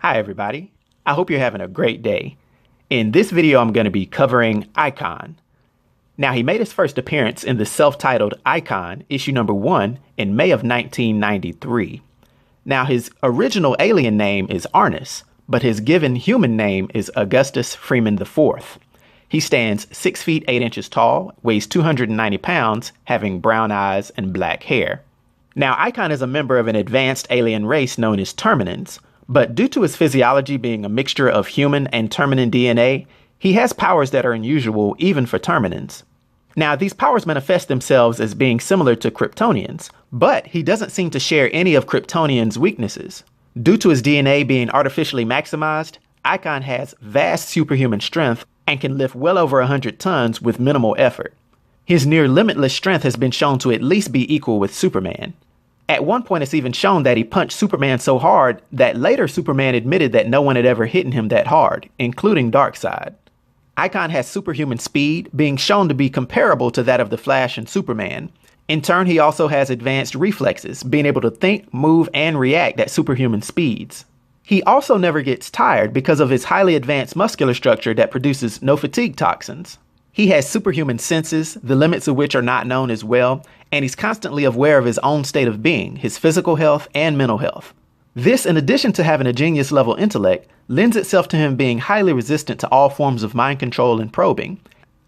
Hi everybody, I hope you're having a great day. In this video I'm going to be covering Icon. Now he made his first appearance in the self-titled Icon, issue number 1, in May of 1993. Now his original alien name is Arnus, but his given human name is Augustus Freeman IV. He stands 6 feet 8 inches tall, weighs 290 pounds, having brown eyes and black hair. Now Icon is a member of an advanced alien race known as Terminans, but due to his physiology being a mixture of human and Terminan DNA, he has powers that are unusual even for Terminans. Now these powers manifest themselves as being similar to Kryptonians, but he doesn't seem to share any of Kryptonians' weaknesses. Due to his DNA being artificially maximized, Icon has vast superhuman strength and can lift well over 100 tons with minimal effort. His near limitless strength has been shown to at least be equal with Superman. At one point it's even shown that he punched Superman so hard that later Superman admitted that no one had ever hit him that hard, including Darkseid. Icon has superhuman speed, being shown to be comparable to that of the Flash and Superman. In turn, he also has advanced reflexes, being able to think, move, and react at superhuman speeds. He also never gets tired because of his highly advanced muscular structure that produces no fatigue toxins. He has superhuman senses, the limits of which are not known as well, and he's constantly aware of his own state of being, his physical health and mental health. This, in addition to having a genius-level intellect, lends itself to him being highly resistant to all forms of mind control and probing.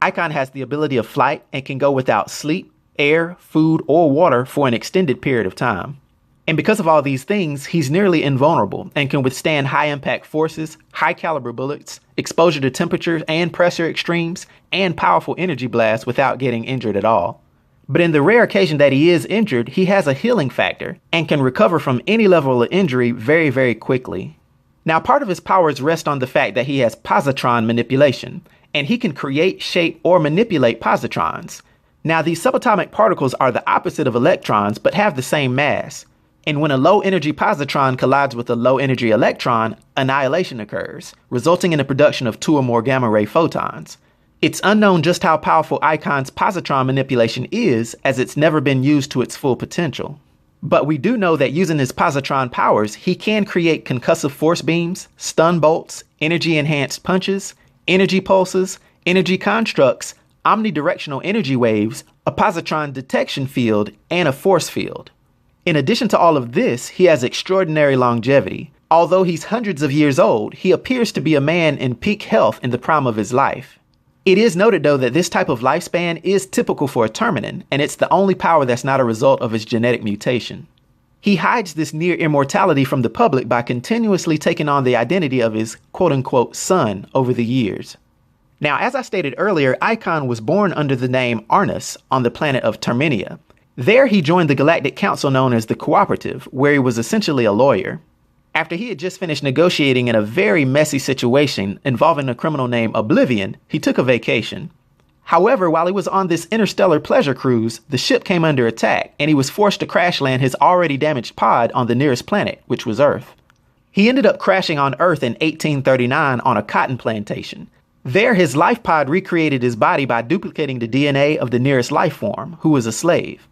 Icon has the ability of flight and can go without sleep, air, food, or water for an extended period of time. And because of all these things, he's nearly invulnerable and can withstand high-impact forces, high-caliber bullets, exposure to temperature and pressure extremes, and powerful energy blasts without getting injured at all. But in the rare occasion that he is injured, he has a healing factor and can recover from any level of injury very, very quickly. Now, part of his powers rest on the fact that he has positron manipulation, and he can create, shape, or manipulate positrons. Now, these subatomic particles are the opposite of electrons, but have the same mass. And when a low-energy positron collides with a low-energy electron, annihilation occurs, resulting in the production of 2 or more gamma-ray photons. It's unknown just how powerful Icon's positron manipulation is, as it's never been used to its full potential. But we do know that using his positron powers, he can create concussive force beams, stun bolts, energy-enhanced punches, energy pulses, energy constructs, omnidirectional energy waves, a positron detection field, and a force field. In addition to all of this, he has extraordinary longevity. Although he's hundreds of years old, he appears to be a man in peak health in the prime of his life. It is noted, though, that this type of lifespan is typical for a Terminan, and it's the only power that's not a result of his genetic mutation. He hides this near immortality from the public by continuously taking on the identity of his quote-unquote son over the years. Now, as I stated earlier, Icon was born under the name Arnus on the planet of Terminia. There he joined the galactic council known as the Cooperative, where he was essentially a lawyer. After he had just finished negotiating in a very messy situation involving a criminal named Oblivion, he took a vacation. However, while he was on this interstellar pleasure cruise, the ship came under attack, and he was forced to crash land his already damaged pod on the nearest planet, which was Earth. He ended up crashing on Earth in 1839 on a cotton plantation. There, his life pod recreated his body by duplicating the DNA of the nearest life form, who was a slave.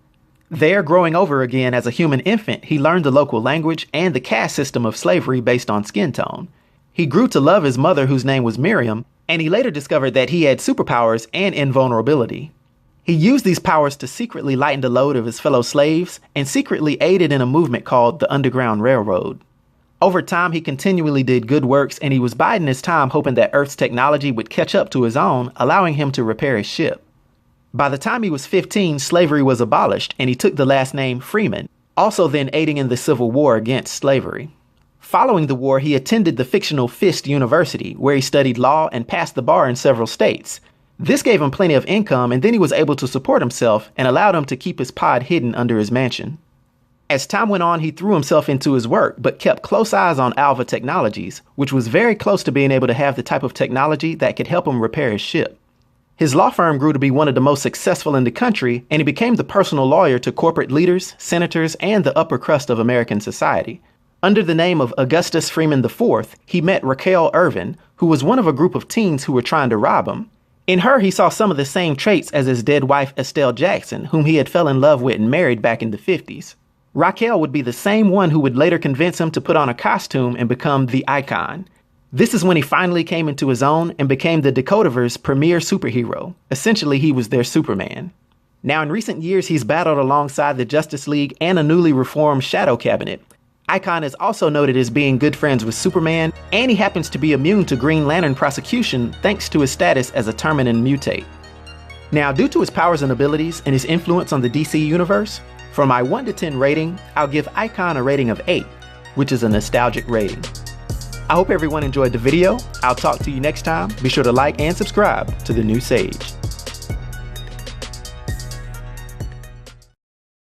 There, growing over again as a human infant, he learned the local language and the caste system of slavery based on skin tone. He grew to love his mother, whose name was Miriam, and he later discovered that he had superpowers and invulnerability. He used these powers to secretly lighten the load of his fellow slaves and secretly aided in a movement called the Underground Railroad. Over time, he continually did good works, and he was biding his time hoping that Earth's technology would catch up to his own, allowing him to repair his ship. By the time he was 15, slavery was abolished, and he took the last name Freeman, also then aiding in the Civil War against slavery. Following the war, he attended the fictional Fisk University, where he studied law and passed the bar in several states. This gave him plenty of income, and then he was able to support himself and allowed him to keep his pod hidden under his mansion. As time went on, he threw himself into his work, but kept close eyes on Alva Technologies, which was very close to being able to have the type of technology that could help him repair his ship. His law firm grew to be one of the most successful in the country, and he became the personal lawyer to corporate leaders, senators, and the upper crust of American society. Under the name of Augustus Freeman IV, he met Raquel Ervin, who was one of a group of teens who were trying to rob him. In her, he saw some of the same traits as his dead wife Estelle Jackson, whom he had fell in love with and married back in the 50s. Raquel would be the same one who would later convince him to put on a costume and become the Icon. This is when he finally came into his own and became the Dakotaverse's premier superhero. Essentially, he was their Superman. Now, in recent years, he's battled alongside the Justice League and a newly reformed Shadow Cabinet. Icon is also noted as being good friends with Superman, and he happens to be immune to Green Lantern prosecution thanks to his status as a Terminan mutate. Now, due to his powers and abilities and his influence on the DC universe, for my 1 to 10 rating, I'll give Icon a rating of 8, which is a nostalgic rating. I hope everyone enjoyed the video. I'll talk to you next time. Be sure to like and subscribe to The New Sage.